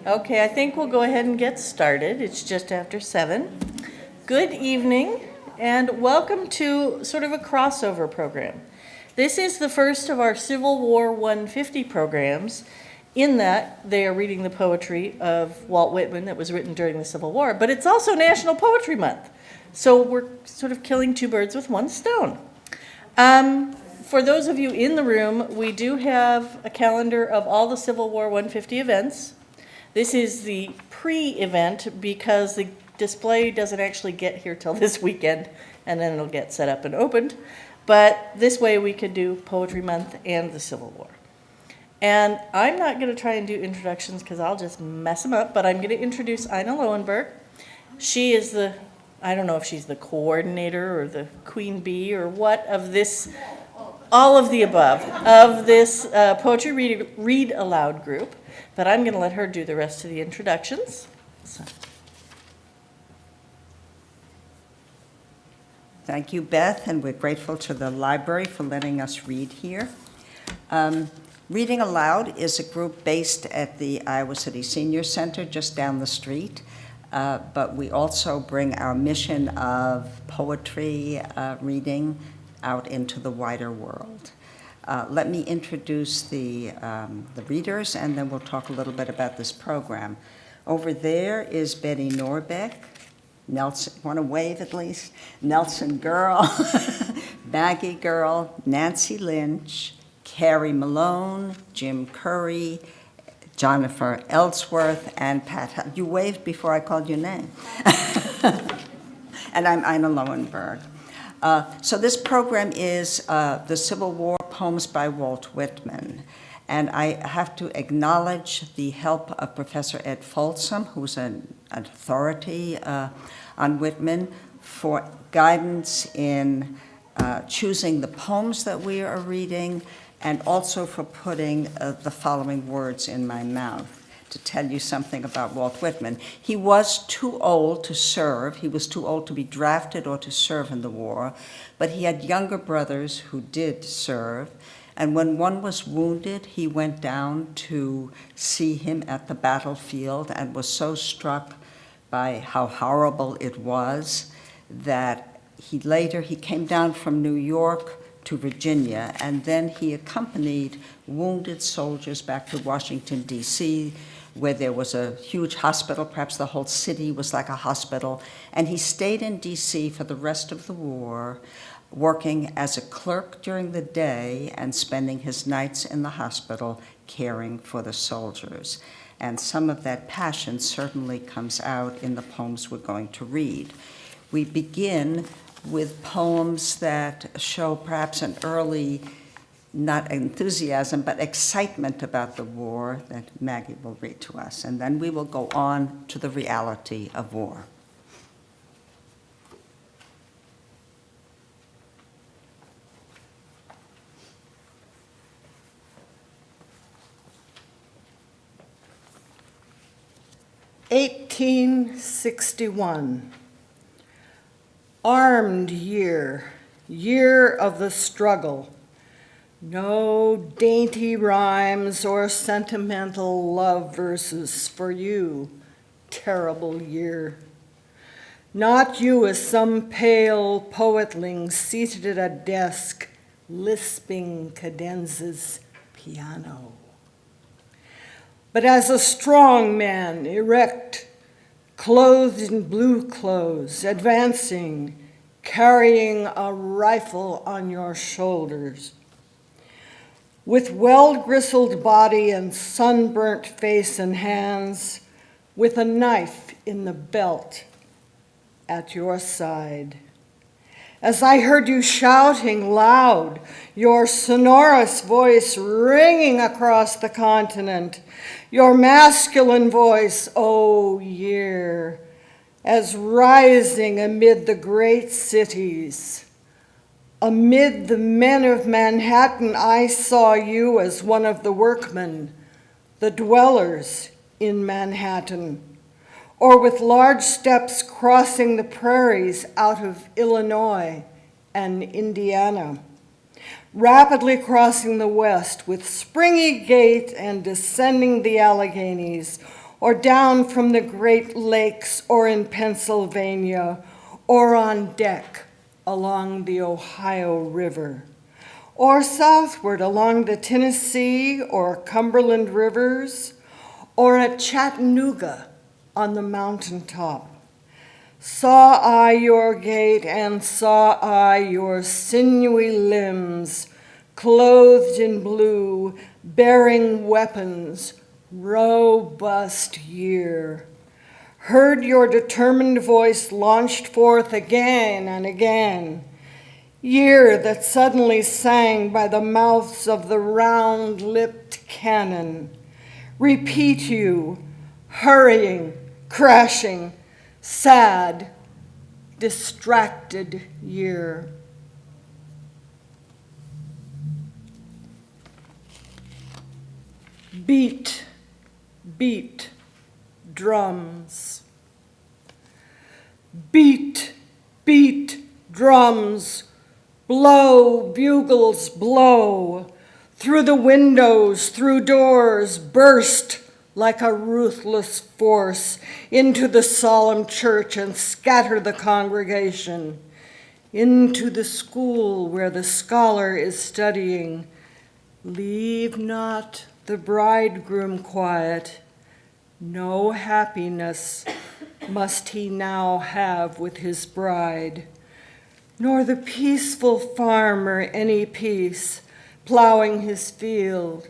Okay, I think we'll go ahead and get started. It's just after 7. Good evening, and welcome to sort of a crossover program. This is the first of our Civil War 150 programs, in that they are reading the poetry of Walt Whitman that was written during the Civil War, but it's also National Poetry Month. So we're sort of killing two birds with one stone. For those of you in the room, we do have a calendar of all the Civil War 150 events. This is the pre-event because the display doesn't actually get here till this weekend, and then it'll get set up and opened. But this way we could do Poetry Month and the Civil War. And I'm not going to try and do introductions because I'll just mess them up, but I'm going to introduce Ina Lowenberg. She is I don't know if she's the coordinator or the queen bee or what of this, all of the above, of this Poetry Read Aloud Group. But I'm going to let her do the rest of the introductions. So. Thank you, Beth, and we're grateful to the library for letting us read here. Reading Aloud is a group based at the Iowa City Senior Center just down the street, but we also bring our mission of poetry reading out into the wider world. Let me introduce the readers, and then we'll talk a little bit about this program. Over there is Betty Norbeck, Nelson, want to wave at least? Nelson Girl, Maggie Girl, Nancy Lynch, Carrie Malone, Jim Curry, Jennifer Ellsworth, and Pat. You waved before I called your name. And I'm Ina Lowenberg. So this program is the Civil War Poems by Walt Whitman. And I have to acknowledge the help of Professor Ed Folsom, who's an authority on Whitman, for guidance in choosing the poems that we are reading, and also for putting the following words in my mouth to tell you something about Walt Whitman. He was too old to serve. He was too old to be drafted or to serve in the war, but he had younger brothers who did serve. And when one was wounded, he went down to see him at the battlefield and was so struck by how horrible it was that he came down from New York to Virginia, and then he accompanied wounded soldiers back to Washington, D.C., where there was a huge hospital. Perhaps the whole city was like a hospital. And he stayed in D.C. for the rest of the war, working as a clerk during the day and spending his nights in the hospital caring for the soldiers. And some of that passion certainly comes out in the poems we're going to read. We begin with poems that show perhaps an early, not enthusiasm, but excitement about the war that Maggie will read to us. And then we will go on to the reality of war. (1861). Armed year, year of the struggle. No dainty rhymes or sentimental love verses for you, terrible year. Not you as some pale poetling seated at a desk, lisping cadenzas piano. But as a strong man, erect, clothed in blue clothes, advancing, carrying a rifle on your shoulders. With well-gristled body and sunburnt face and hands, with a knife in the belt at your side. As I heard you shouting loud, your sonorous voice ringing across the continent, your masculine voice, O year, as rising amid the great cities. Amid the men of Manhattan, I saw you as one of the workmen, the dwellers in Manhattan, or with large steps crossing the prairies out of Illinois and Indiana, rapidly crossing the west with springy gait and descending the Alleghenies, or down from the Great Lakes, or in Pennsylvania, or on deck along the Ohio River, or southward along the Tennessee or Cumberland rivers, or at Chattanooga on the mountaintop. Saw I your gait, and saw I your sinewy limbs, clothed in blue, bearing weapons, robust year. Heard your determined voice launched forth again and again, year that suddenly sang by the mouths of the round-lipped cannon. Repeat you, hurrying, crashing, sad, distracted year. Beat, beat, drums. Beat, beat, drums. Blow, bugles, blow. Through the windows, through doors, burst like a ruthless force into the solemn church and scatter the congregation. Into the school where the scholar is studying. Leave not the bridegroom quiet. No happiness must he now have with his bride, nor the peaceful farmer any peace, plowing his field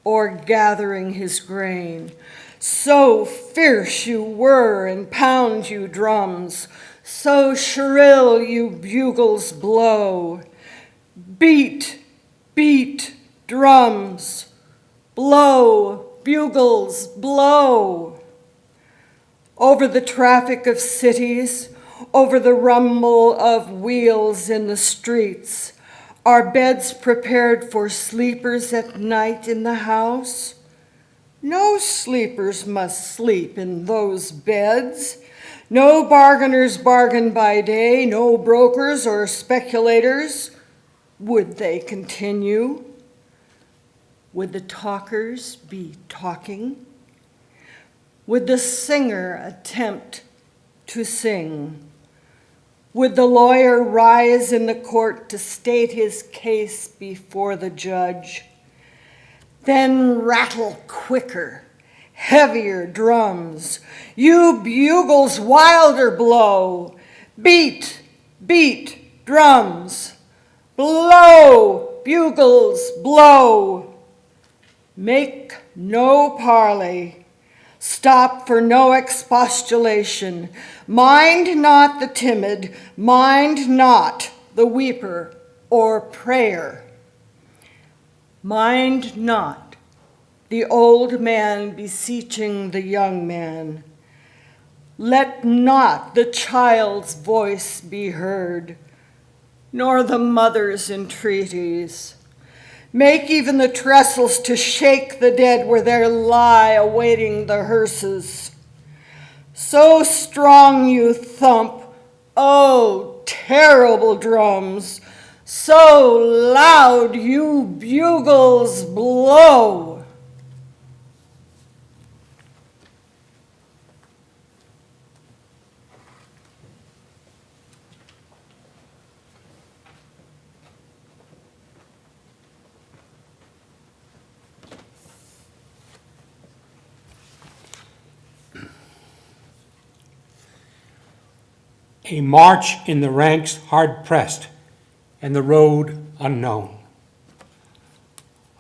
or gathering his grain. So fierce you whir and pound you drums, so shrill you bugles blow. Beat, beat, drums, blow, bugles, blow. Over the traffic of cities, over the rumble of wheels in the streets, are beds prepared for sleepers at night in the house? No sleepers must sleep in those beds. No bargainers bargain by day, no brokers or speculators. Would they continue? Would the talkers be talking? Would the singer attempt to sing? Would the lawyer rise in the court to state his case before the judge? Then rattle quicker, heavier drums. You bugles wilder blow. Beat, beat, drums. Blow, bugles, blow. Make no parley. Stop for no expostulation. Mind not the timid, mind not the weeper or prayer. Mind not the old man beseeching the young man. Let not the child's voice be heard, nor the mother's entreaties. Make even the trestles to shake the dead where they lie awaiting the hearses. So strong you thump, oh terrible drums, so loud you bugles blow. A march in the ranks hard pressed, and the road unknown.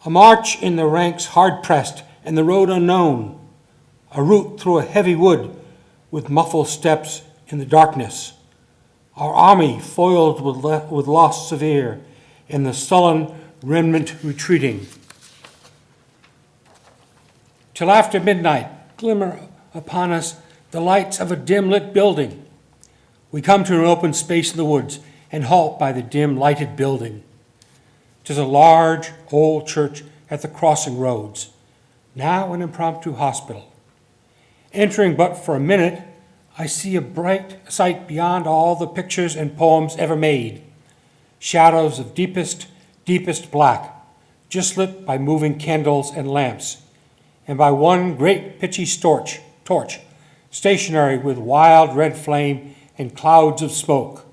A march in the ranks hard pressed, and the road unknown. A route through a heavy wood with muffled steps in the darkness. Our army foiled with loss severe, in the sullen remnant retreating. Till after midnight glimmer upon us the lights of a dim-lit building. We come to an open space in the woods and halt by the dim lighted building. 'Tis a large old church at the crossing roads, now an impromptu hospital. Entering but for a minute, I see a bright sight beyond all the pictures and poems ever made. Shadows of deepest, deepest black, just lit by moving candles and lamps, and by one great pitchy torch torch, stationary with wild red flame and clouds of smoke.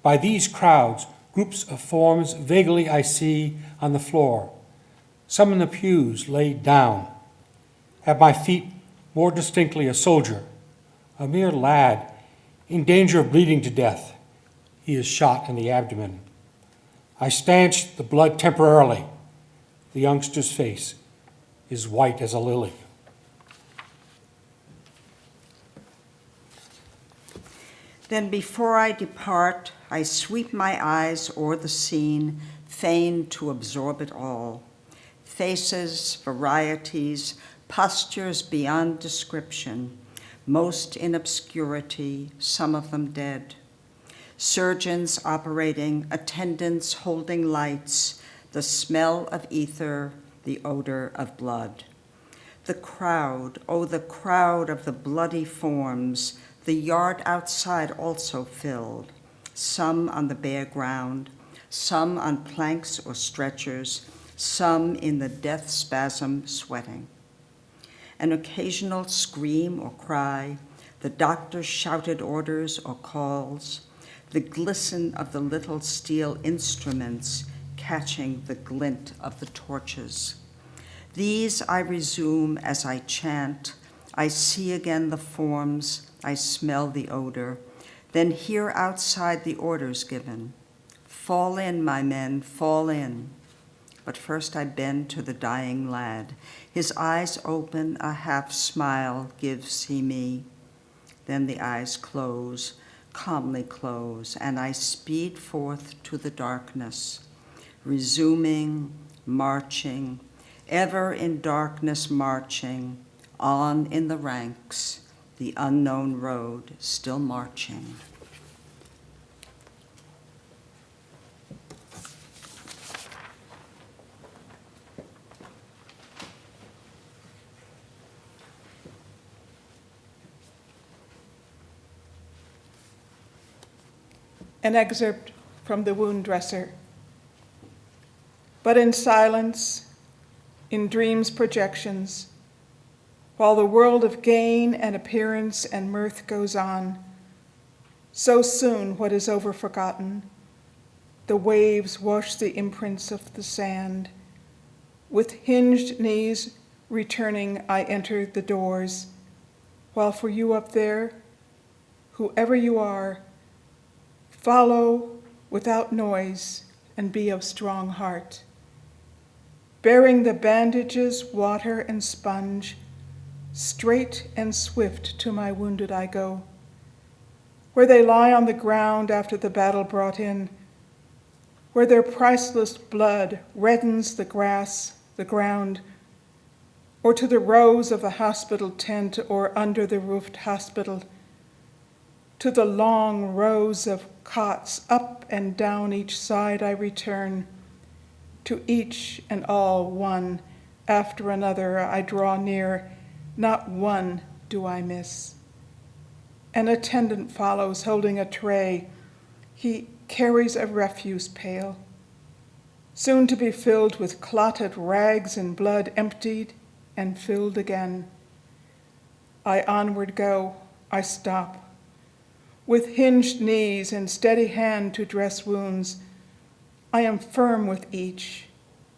By these crowds, groups of forms vaguely I see on the floor, some in the pews laid down. At my feet, more distinctly, a soldier, a mere lad, in danger of bleeding to death. He is shot in the abdomen. I stanch the blood temporarily. The youngster's face is white as a lily. Then before I depart, I sweep my eyes o'er the scene, fain to absorb it all. Faces, varieties, postures beyond description, most in obscurity, some of them dead. Surgeons operating, attendants holding lights, the smell of ether, the odor of blood. The crowd, oh, the crowd of the bloody forms, the yard outside also filled, some on the bare ground, some on planks or stretchers, some in the death spasm sweating. An occasional scream or cry, the doctor's shouted orders or calls, the glisten of the little steel instruments catching the glint of the torches. These I resume as I chant. I see again the forms, I smell the odor, then hear outside the orders given. Fall in, my men, fall in. But first I bend to the dying lad. His eyes open, a half smile gives he me. Then the eyes close, calmly close, and I speed forth to the darkness, resuming, marching, ever in darkness marching, on in the ranks, the unknown road still marching. An excerpt from The Wound Dresser. But in silence, in dreams' projections, while the world of gain and appearance and mirth goes on, so soon what is over forgotten, the waves wash the imprints of the sand. With hinged knees returning, I enter the doors, while for you up there, whoever you are, follow without noise and be of strong heart. Bearing the bandages, water, and sponge, straight and swift to my wounded I go. Where they lie on the ground after the battle brought in, where their priceless blood reddens the grass, the ground, or to the rows of the hospital tent or under the roofed hospital, to the long rows of cots up and down each side I return, to each and all one after another I draw near, not one do I miss. An attendant follows holding a tray. He carries a refuse pail, soon to be filled with clotted rags and blood, emptied and filled again. I onward go, I stop. With hinged knees and steady hand to dress wounds, I am firm with each.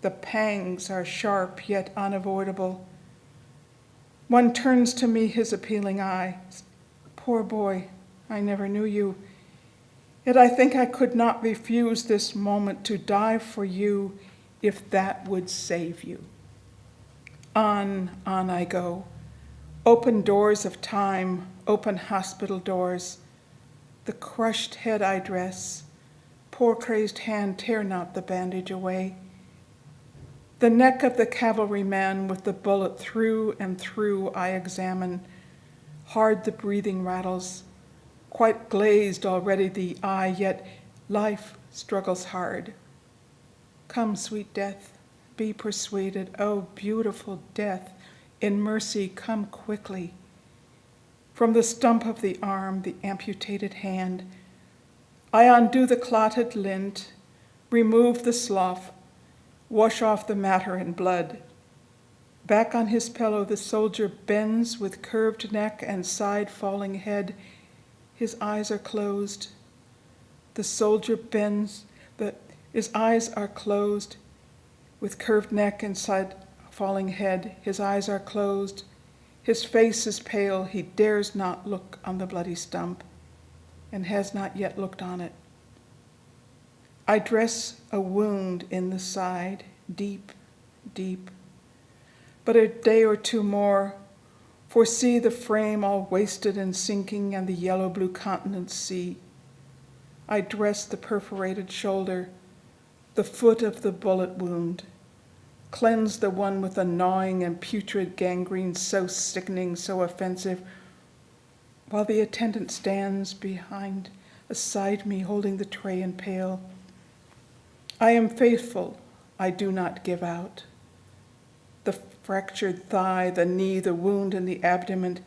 The pangs are sharp yet unavoidable. One turns to me his appealing eyes. Poor boy, I never knew you. Yet I think I could not refuse this moment to die for you if that would save you. On I go. Open doors of time, open hospital doors. The crushed head I dress, poor crazed hand tear not the bandage away. The neck of the cavalryman with the bullet through and through I examine. Hard the breathing rattles, quite glazed already the eye, yet life struggles hard. Come, sweet death, be persuaded, oh beautiful death, in mercy come quickly. From the stump of the arm, the amputated hand, I undo the clotted lint, remove the slough, wash off the matter and blood. Back on his pillow, the soldier bends with curved neck and side-falling head. His eyes are closed. The soldier bends, his eyes are closed with curved neck and side-falling head. His eyes are closed. His face is pale. He dares not look on the bloody stump and has not yet looked on it. I dress a wound in the side, deep, deep. But a day or two more, foresee the frame all wasted and sinking and the yellow-blue continents see. I dress the perforated shoulder, the foot of the bullet wound, cleanse the one with the gnawing and putrid gangrene so sickening, so offensive, while the attendant stands aside me, holding the tray and pail. I am faithful, I do not give out. The fractured thigh, the knee, the wound in the abdomen,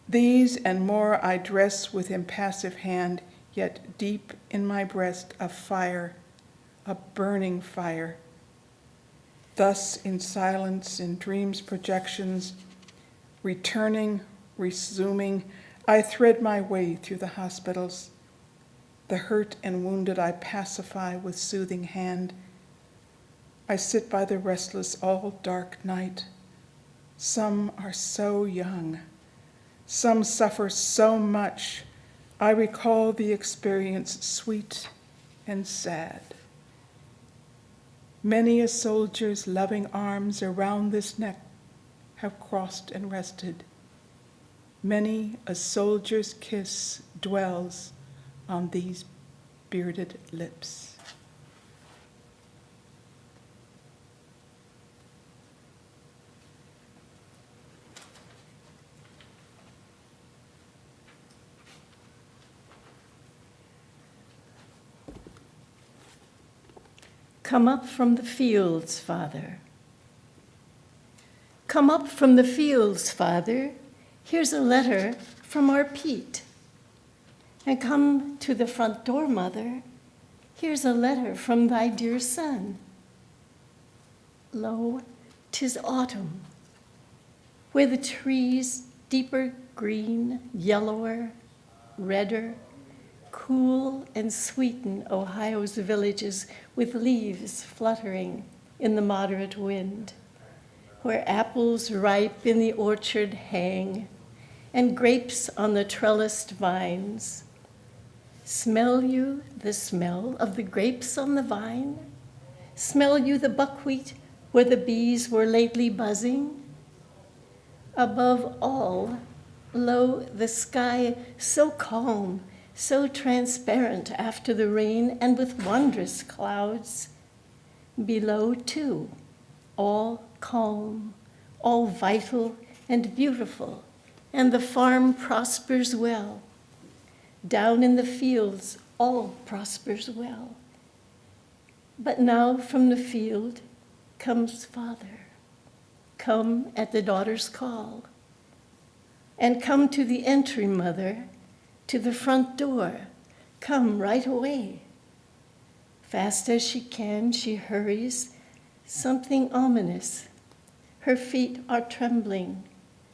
these and more I dress with impassive hand, yet deep in my breast a fire, a burning fire. Thus in silence, in dreams, projections, returning, resuming, I thread my way through the hospitals. The hurt and wounded I pacify with soothing hand. I sit by the restless all dark night. Some are so young. Some suffer so much. I recall the experience sweet and sad. Many a soldier's loving arms around this neck have crossed and rested. Many a soldier's kiss dwells on these bearded lips. Come up from the fields, Father. Come up from the fields, Father. Here's a letter from our Pete. And come to the front door, Mother. Here's a letter from thy dear son. Lo, 'tis autumn, where the trees deeper green, yellower, redder, cool and sweeten Ohio's villages with leaves fluttering in the moderate wind, where apples ripe in the orchard hang, and grapes on the trellised vines. Smell you the smell of the grapes on the vine? Smell you the buckwheat where the bees were lately buzzing? Above all, lo, the sky so calm, so transparent after the rain and with wondrous clouds. Below, too, all calm, all vital and beautiful, and the farm prospers well. Down in the fields, all prospers well. But now from the field comes Father. Come at the daughter's call. And come to the entry, Mother, to the front door. Come right away. Fast as she can, she hurries, something ominous. Her feet are trembling.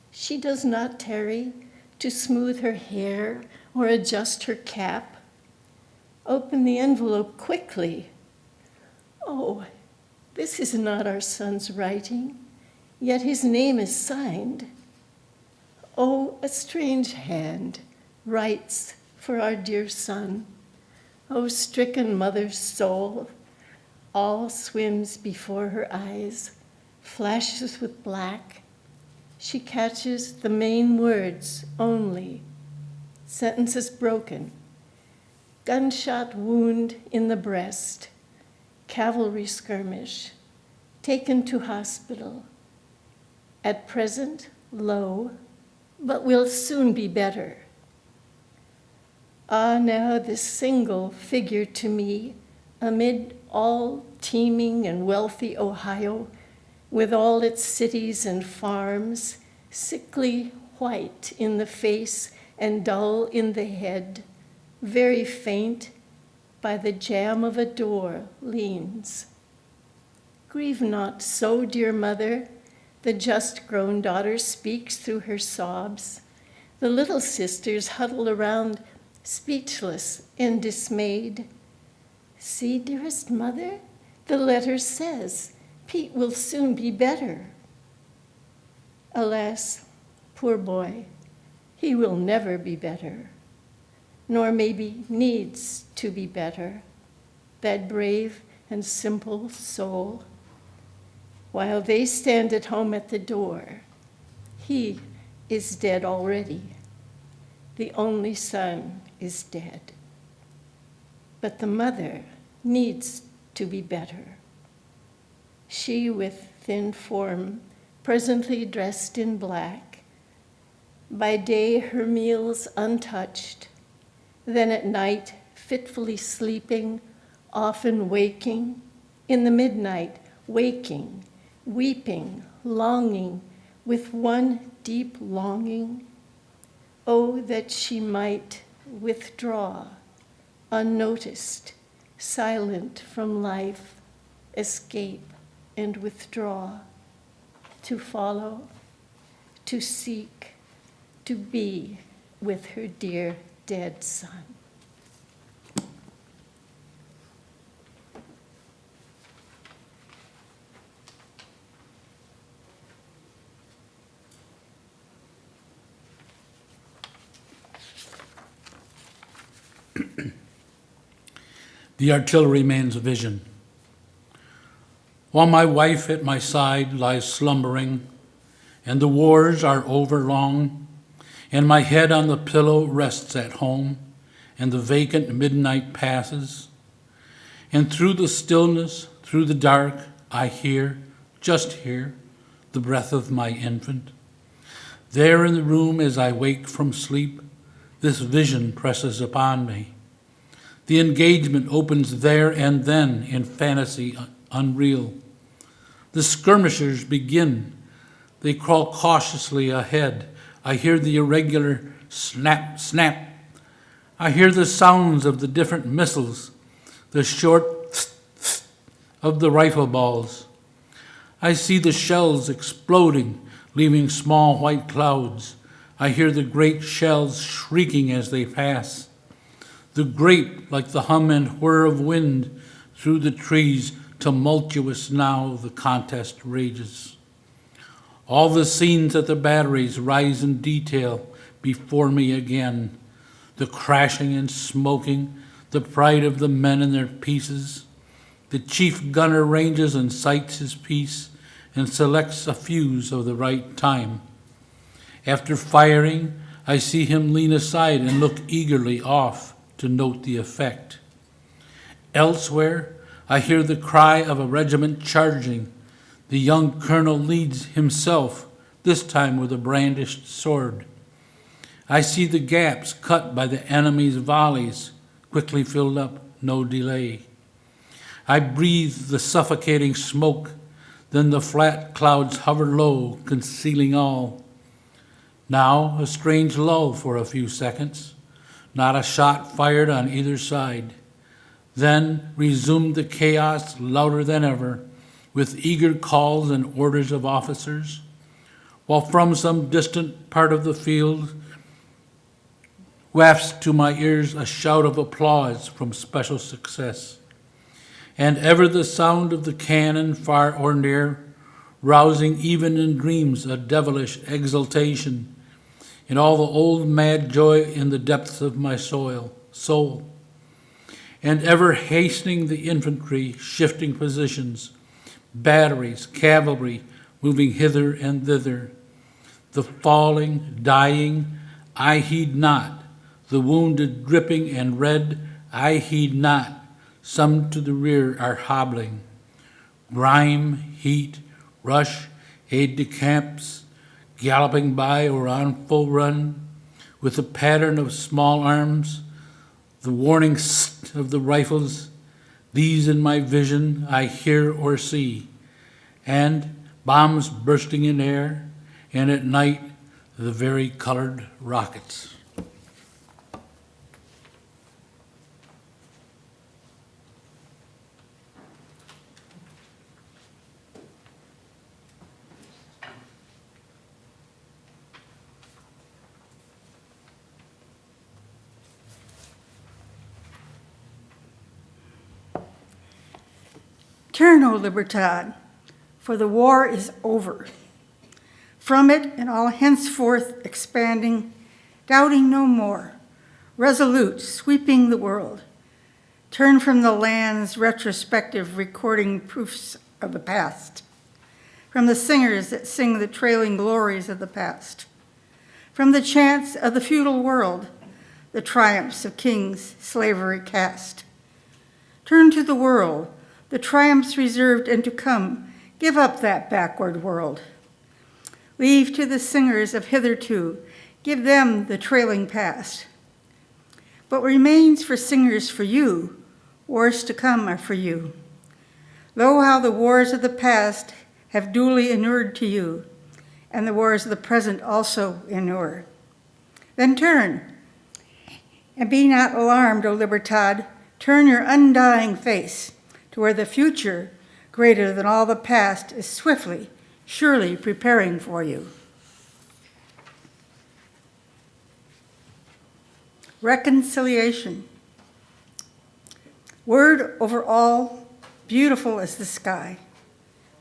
She does not tarry to smooth her hair or adjust her cap. Open the envelope quickly. Oh, this is not our son's writing, yet his name is signed. Oh, a strange hand writes for our dear son. Oh, stricken mother's soul, all swims before her eyes, flashes with black. She catches the main words only. Sentences broken. Gunshot wound in the breast. Cavalry skirmish. Taken to hospital. At present, low, but will soon be better. Ah, now this single figure to me, amid all teeming and wealthy Ohio, with all its cities and farms, sickly white in the face and dull in the head, very faint, by the jamb of a door leans. Grieve not so, dear mother, The just-grown daughter speaks through her sobs. The little sisters huddle around, speechless and dismayed. See, dearest mother, the letter says Pete will soon be better. Alas, poor boy, he will never be better, nor maybe needs to be better, that brave and simple soul. While they stand at home at the door, he is dead already. The only son is dead. But the mother needs to be better. She, with thin form, presently dressed in black, by day her meals untouched, then at night fitfully sleeping, often waking, in the midnight waking, weeping, longing, with one deep longing. Oh, that she might withdraw, unnoticed, silent from life, escape and withdraw, to follow, to seek, to be with her dear dead son. The artilleryman's vision. While my wife at my side lies slumbering, and the wars are over long, and my head on the pillow rests at home, and the vacant midnight passes, and through the stillness, through the dark, I hear, just hear, the breath of my infant. There in the room as I wake from sleep, this vision presses upon me. The engagement opens there and then in fantasy unreal. The skirmishers begin. They crawl cautiously ahead. I hear the irregular snap, snap. I hear the sounds of the different missiles, the short of the rifle balls. I see the shells exploding, leaving small white clouds. I hear the great shells shrieking as they pass. The grape, like the hum and whir of wind through the trees, tumultuous now the contest rages. All the scenes at the batteries rise in detail before me again. The crashing and smoking, the pride of the men in their pieces. The chief gunner ranges and sights his piece and selects a fuse of the right time. After firing, I see him lean aside and look eagerly off to note the effect. Elsewhere, I hear the cry of a regiment charging. The young colonel leads himself, this time with a brandished sword. I see the gaps cut by the enemy's volleys, quickly filled up, no delay. I breathe the suffocating smoke, then the flat clouds hover low, concealing all. Now a strange lull for a few seconds. Not a shot fired on either side. Then resumed the chaos louder than ever, with eager calls and orders of officers, while from some distant part of the field wafts to my ears a shout of applause from special success. And ever the sound of the cannon far or near, rousing even in dreams a devilish exultation, in all the old mad joy in the depths of my soul, and ever hastening the infantry, shifting positions, batteries, cavalry, moving hither and thither. The falling, dying, I heed not. The wounded, dripping and red, I heed not. Some to the rear are hobbling. Grime, heat, rush, aide-de-camps, galloping by or on full run, with a pattern of small arms, the warning st of the rifles, these in my vision I hear or see, and bombs bursting in air, and at night the vari-colored rockets. Turn, O Libertad, for the war is over. From it and all henceforth expanding, doubting no more, resolute, sweeping the world. Turn from the land's retrospective recording proofs of the past, from the singers that sing the trailing glories of the past, from the chants of the feudal world, the triumphs of kings slavery cast. Turn to the world, the triumphs reserved and to come. Give up that backward world. Leave to the singers of hitherto, give them the trailing past. What remains for singers for you, wars to come are for you. Lo, how the wars of the past have duly inured to you, and the wars of the present also inure. Then turn, and be not alarmed, O Libertad. Turn your undying face to where the future, greater than all the past, is swiftly, surely preparing for you. Reconciliation. Word over all, beautiful as the sky.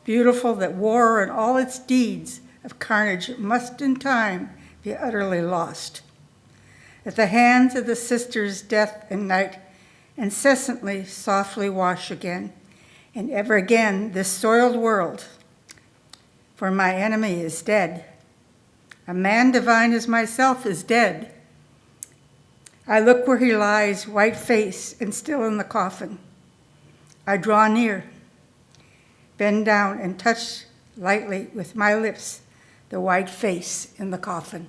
Beautiful that war and all its deeds of carnage must in time be utterly lost. At the hands of the sisters death and night incessantly softly wash again, and ever again this soiled world. For my enemy is dead. A man divine as myself is dead. I look where he lies, white face and still in the coffin. I draw near, bend down and touch lightly with my lips the white face in the coffin.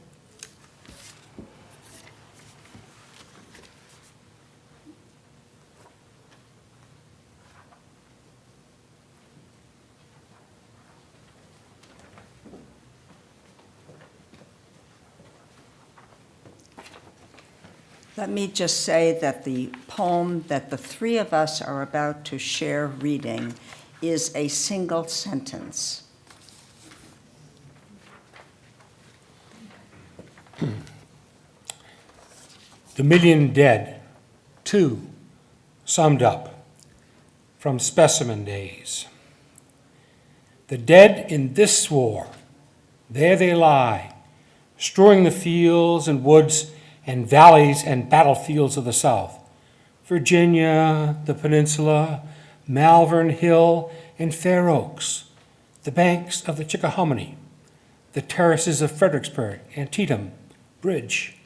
Let me just say that the poem that the three of us are about to share reading is a single sentence. The million dead, two, summed up from specimen days. The dead in this war, there they lie, strewing the fields and woods and valleys and battlefields of the South. Virginia, the peninsula, Malvern Hill, and Fair Oaks, the banks of the Chickahominy, the terraces of Fredericksburg, Antietam, Bridge,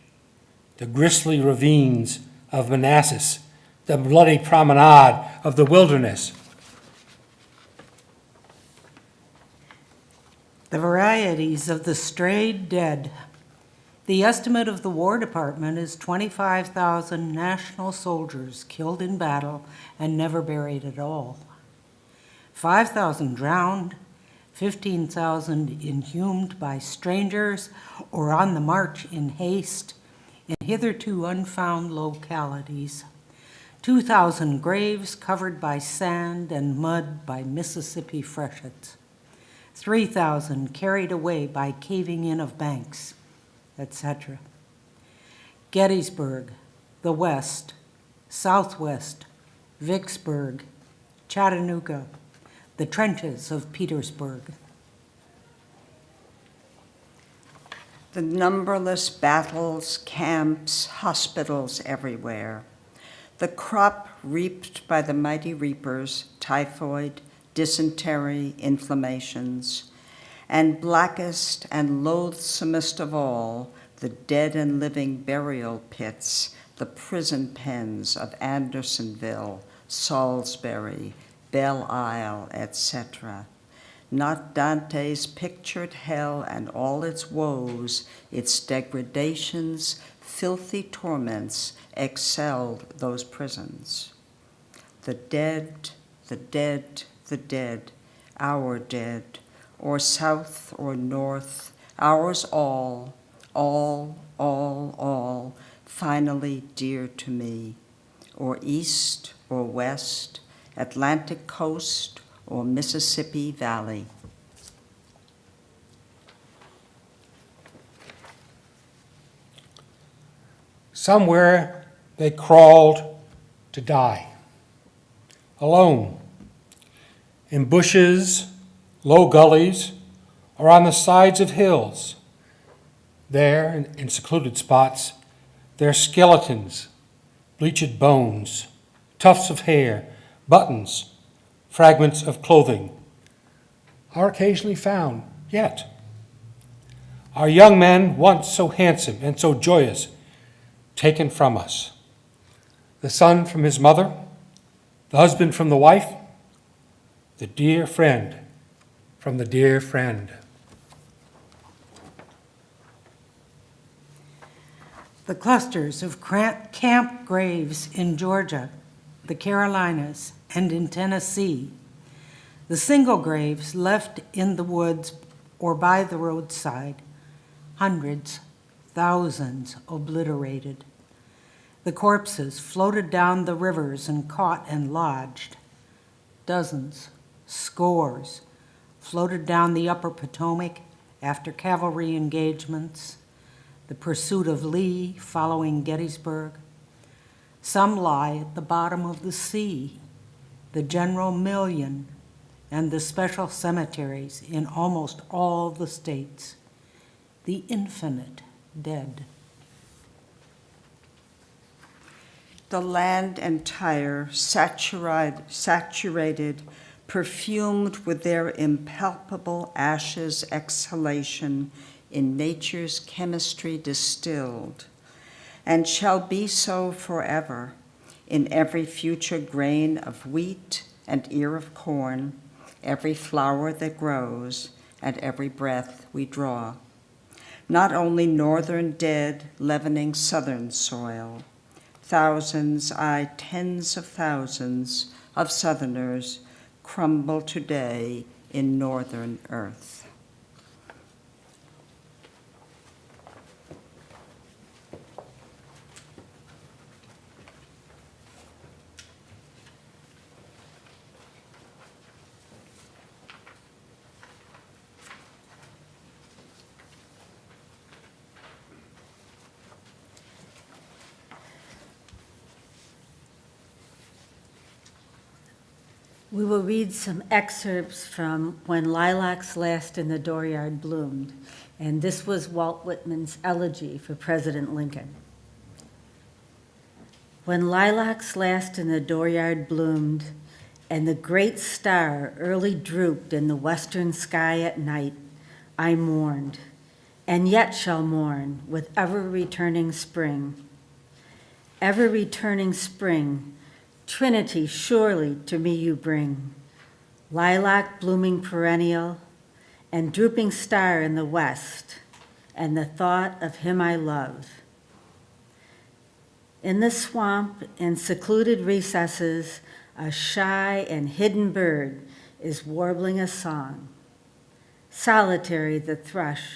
the grisly ravines of Manassas, the bloody promenade of the wilderness. The varieties of the strayed dead. The estimate of the War Department is 25,000 national soldiers killed in battle and never buried at all. 5,000 drowned, 15,000 inhumed by strangers or on the march in haste in hitherto unfound localities. 2,000 graves covered by sand and mud by Mississippi freshets. 3,000 carried away by caving in of banks, etc. Gettysburg, the West, Southwest, Vicksburg, Chattanooga, the trenches of Petersburg. The numberless battles, camps, hospitals everywhere. The crop reaped by the mighty reapers, typhoid, dysentery, inflammations, and blackest and loathsomest of all, the dead and living burial pits, the prison pens of Andersonville, Salisbury, Belle Isle, etc. Not Dante's pictured hell and all its woes, its degradations, filthy torments excelled those prisons. The dead, the dead, the dead, our dead, or south or north, ours all, finally dear to me, or east or west, Atlantic coast or Mississippi Valley. Somewhere they crawled to die, alone, in bushes, low gullies, or on the sides of hills. There, in secluded spots, their skeletons, bleached bones, tufts of hair, buttons, fragments of clothing are occasionally found yet. Our young men, once so handsome and so joyous, taken from us. The son from his mother, the husband from the wife, the dear friend from the dear friend. The clusters of camp graves in Georgia, the Carolinas, and in Tennessee. The single graves left in the woods or by the roadside. Hundreds, thousands obliterated. The corpses floated down the rivers and caught and lodged. Dozens, scores, floated down the upper Potomac after cavalry engagements, the pursuit of Lee following Gettysburg. Some lie at the bottom of the sea, the general million, and the special cemeteries in almost all the states. The infinite dead. The land entire, saturated, perfumed with their impalpable ashes exhalation, in nature's chemistry distilled, and shall be so forever in every future grain of wheat and ear of corn, every flower that grows, and every breath we draw. Not only northern dead leavening southern soil, thousands, aye, tens of thousands of Southerners crumble today in northern earth. We will read some excerpts from When Lilacs Last in the Dooryard Bloomed, and this was Walt Whitman's Elegy for President Lincoln. When lilacs last in the dooryard bloomed, and the great star early drooped in the western sky at night, I mourned, and yet shall mourn with ever-returning spring. Ever-returning spring, Trinity surely to me you bring, lilac blooming perennial, and drooping star in the west, and the thought of him I love. In the swamp, in secluded recesses, a shy and hidden bird is warbling a song. Solitary the thrush,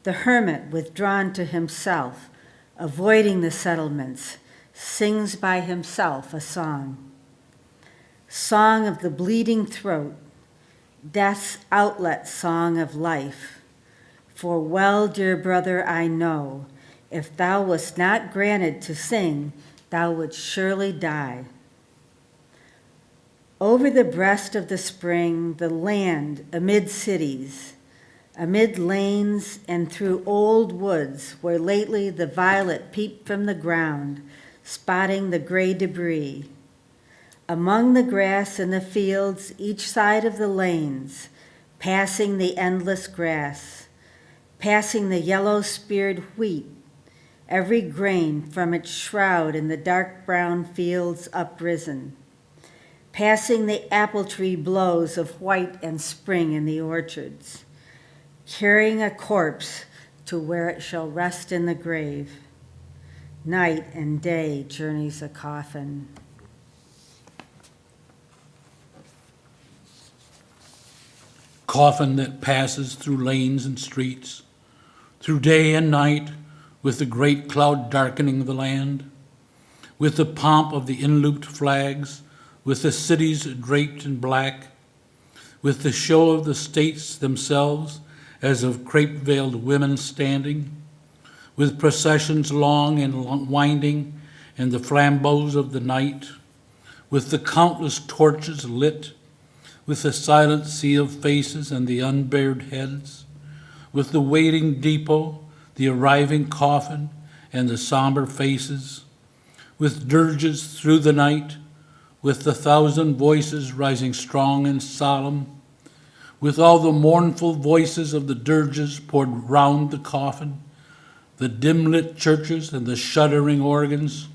the hermit withdrawn to himself, avoiding the settlements, sings by himself a song. Song of the bleeding throat, death's outlet song of life. For well, dear brother, I know, if thou wast not granted to sing, thou wouldst surely die. Over the breast of the spring, the land amid cities, amid lanes and through old woods where lately the violet peeped from the ground, spotting the gray debris. Among the grass in the fields, each side of the lanes, passing the endless grass, passing the yellow-speared wheat, every grain from its shroud in the dark brown fields uprisen, passing the apple tree blows of white and spring in the orchards, carrying a corpse to where it shall rest in the grave. Night and day journeys a coffin. Coffin that passes through lanes and streets, through day and night, with the great cloud darkening the land, with the pomp of the enlooped flags, with the cities draped in black, with the show of the states themselves as of crape-veiled women standing, with processions long and winding and the flambeaux of the night, with the countless torches lit, with the silent sea of faces and the unbared heads, with the waiting depot, the arriving coffin, and the somber faces, with dirges through the night, with the thousand voices rising strong and solemn, with all the mournful voices of the dirges poured round the coffin, the dim-lit churches and the shuddering organs,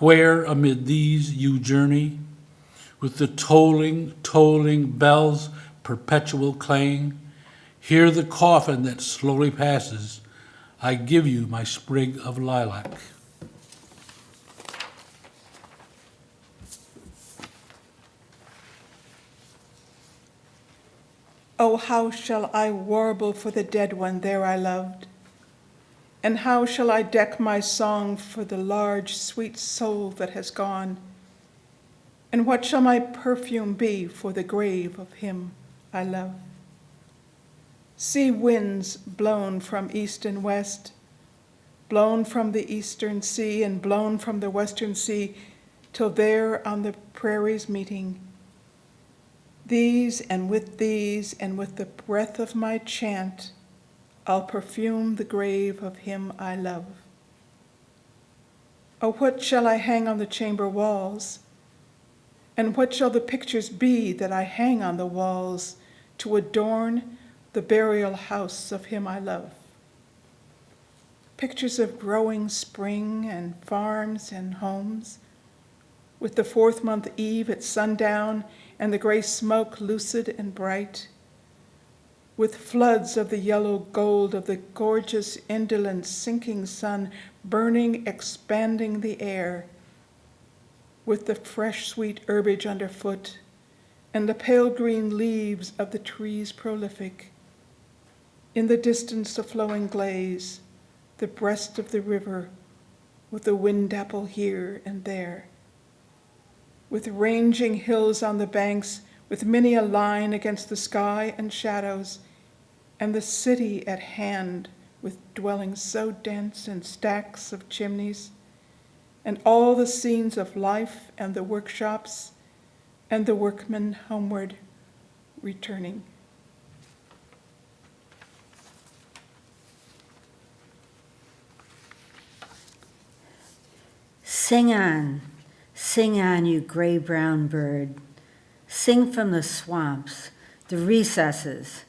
where amid these you journey, with the tolling, tolling bells' perpetual clang, hear the coffin that slowly passes, I give you my sprig of lilac. Oh, how shall I warble for the dead one there I loved? And how shall I deck my song for the large, sweet soul that has gone? And what shall my perfume be for the grave of him I love? Sea winds blown from east and west, blown from the eastern sea and blown from the western sea, till there on the prairies meeting, these and with the breath of my chant, I'll perfume the grave of him I love. Oh, what shall I hang on the chamber walls? And what shall the pictures be that I hang on the walls to adorn the burial house of him I love? Pictures of growing spring and farms and homes, with the 4th month eve at sundown and the gray smoke lucid and bright, with floods of the yellow gold of the gorgeous, indolent, sinking sun burning, expanding the air, with the fresh, sweet herbage underfoot and the pale green leaves of the trees prolific. In the distance, the flowing glades, the breast of the river, with the wind apple here and there, with ranging hills on the banks, with many a line against the sky and shadows, and the city at hand with dwellings so dense and stacks of chimneys, and all the scenes of life and the workshops and the workmen homeward returning. Sing on, you gray-brown bird. Sing from the swamps, the recesses.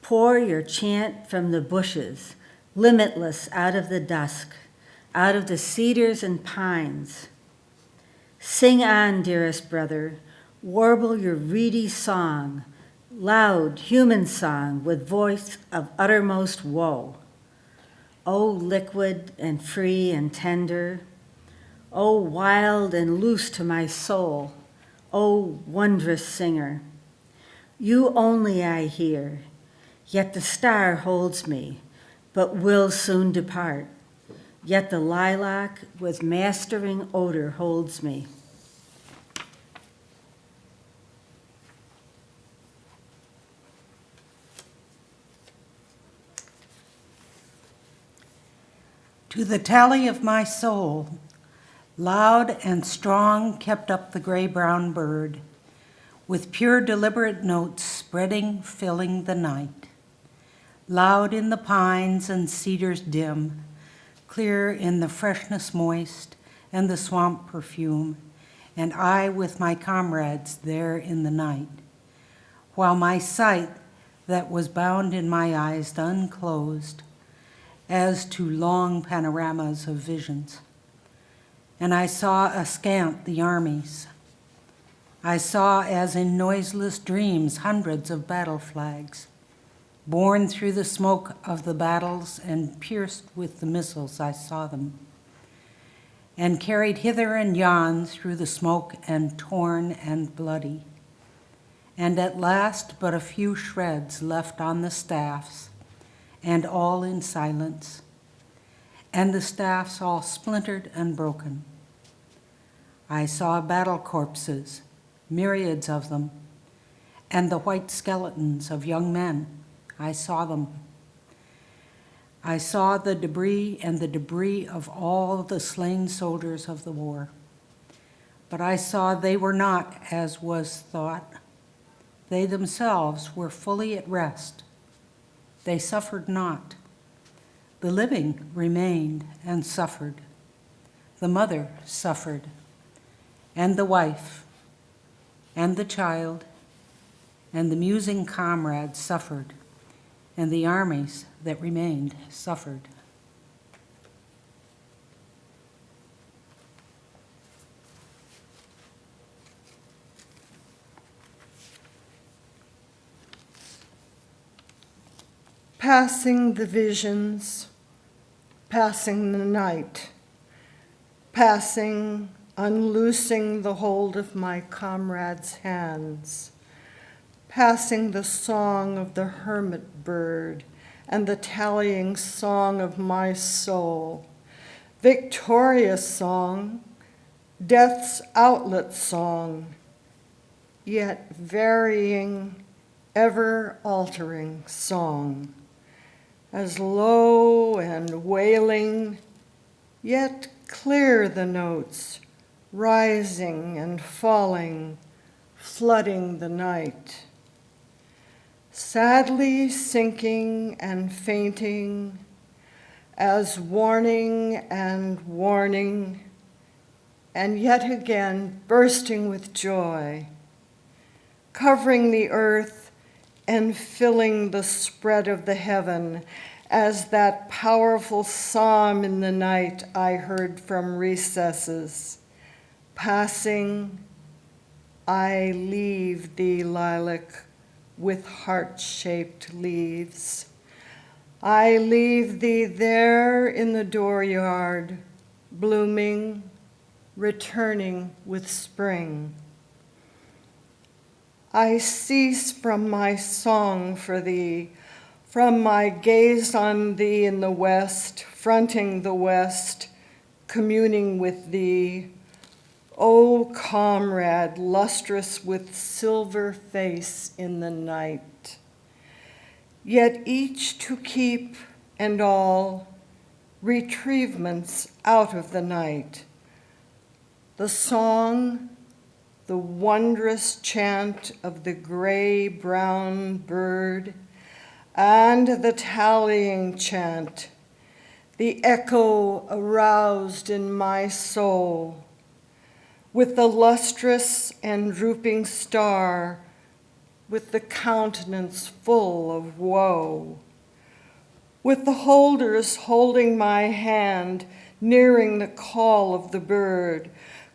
Pour your chant from the bushes, limitless out of the dusk, out of the cedars and pines. Sing on, dearest brother, warble your reedy song, loud human song with voice of uttermost woe. O liquid and free and tender, O wild and loose to my soul, O wondrous singer. You only I hear, yet the star holds me, but will soon depart. Yet the lilac with mastering odor holds me. To the tally of my soul, loud and strong kept up the gray-brown bird, with pure deliberate notes spreading, filling the night. Loud in the pines and cedars dim, clear in the freshness moist and the swamp perfume, and I with my comrades there in the night, while my sight that was bound in my eyes unclosed, as to long panoramas of visions. And I saw askant the armies. I saw as in noiseless dreams hundreds of battle flags, borne through the smoke of the battles and pierced with the missiles I saw them, and carried hither and yon through the smoke and torn and bloody, and at last but a few shreds left on the staffs, and all in silence, and the staffs all splintered and broken. I saw battle corpses, myriads of them, and the white skeletons of young men. I saw them. I saw the debris and the debris of all the slain soldiers of the war. But I saw they were not as was thought. They themselves were fully at rest. They suffered not. The living remained and suffered. The mother suffered, and the wife, and the child, and the musing comrade suffered, and the armies that remained suffered. Passing the visions, passing the night, passing, unloosing the hold of my comrade's hands, passing the song of the hermit bird and the tallying song of my soul, victorious song, death's outlet song, yet varying, ever-altering song, as low and wailing, yet clear the notes, rising and falling, flooding the night. Sadly sinking and fainting, as warning and warning, and yet again bursting with joy, covering the earth and filling the spread of the heaven, as that powerful psalm in the night I heard from recesses. Passing, I leave thee, lilac, with heart-shaped leaves. I leave thee there in the dooryard, blooming, returning with spring. I cease from my song for thee, from my gaze on thee in the west, fronting the west, communing with thee, O comrade, lustrous with silver face in the night. Yet each to keep and all retrievements out of the night. The song, the wondrous chant of the gray-brown bird, and the tallying chant, the echo aroused in my soul, with the lustrous and drooping star, with the countenance full of woe, with the holders holding my hand, nearing the call of the bird,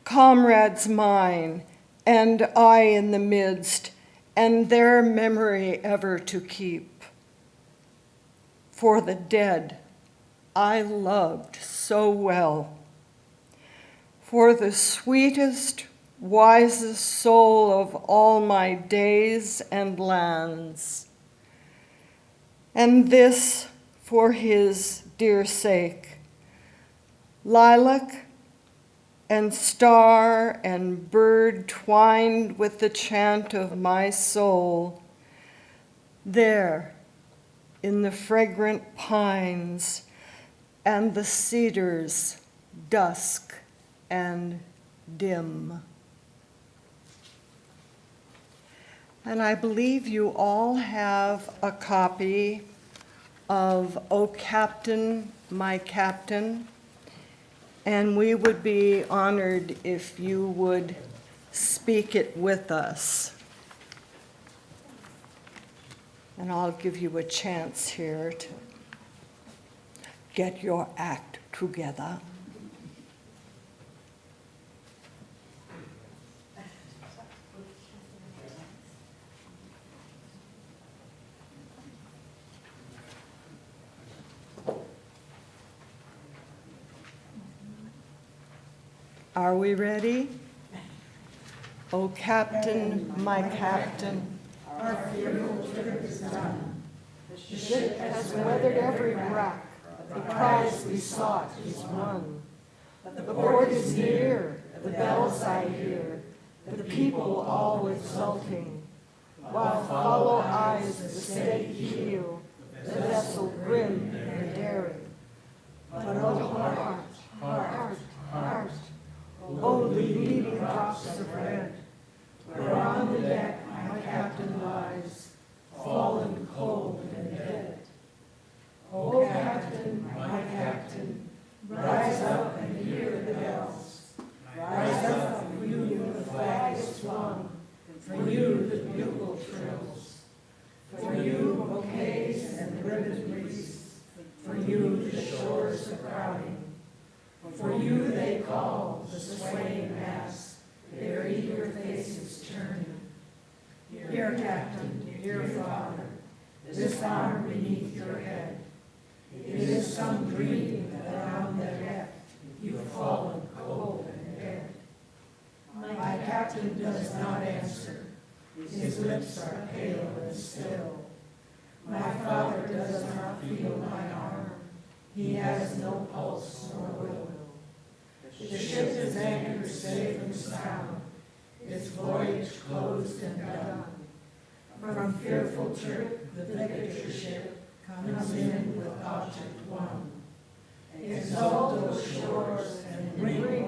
comrades mine, and I in the midst, and their memory ever to keep. For the dead I loved so well, for the sweetest, wisest soul of all my days and lands, and this for his dear sake. Lilac and star and bird twined with the chant of my soul, there in the fragrant pines and the cedars, dusk and dim. And I believe you all have a copy of O Captain, My Captain, and we would be honored if you would speak it with us. And I'll give you a chance here to get your act together. Are we ready? O Captain, my Captain, our fearful trip is done. The ship has weathered every wreck. The prize we sought is won. The port is near, the bells I hear, the people all exulting, while follow eyes the steady keel, the vessel grim and daring. But oh, heart, oh, the bleeding drops of red, where on the deck my captain lies. Rise up and hear the bells. Rise up, for you the flag is flung. For you the bugle trills. For you bouquets and ribbon wreaths. For you the shores are crowding. For you they call the swaying mass, their eager faces turning. Here, Captain, here, Father, this arm beneath your head. It is some dream that on the deck you've fallen cold and dead. My captain does not answer. His lips are pale and still. My father does not feel my arm. He has no pulse nor will. The ship is anchored safe and sound, its voyage closed and done. From fearful trip the victor ship comes in with object won. Exalt those shores and bring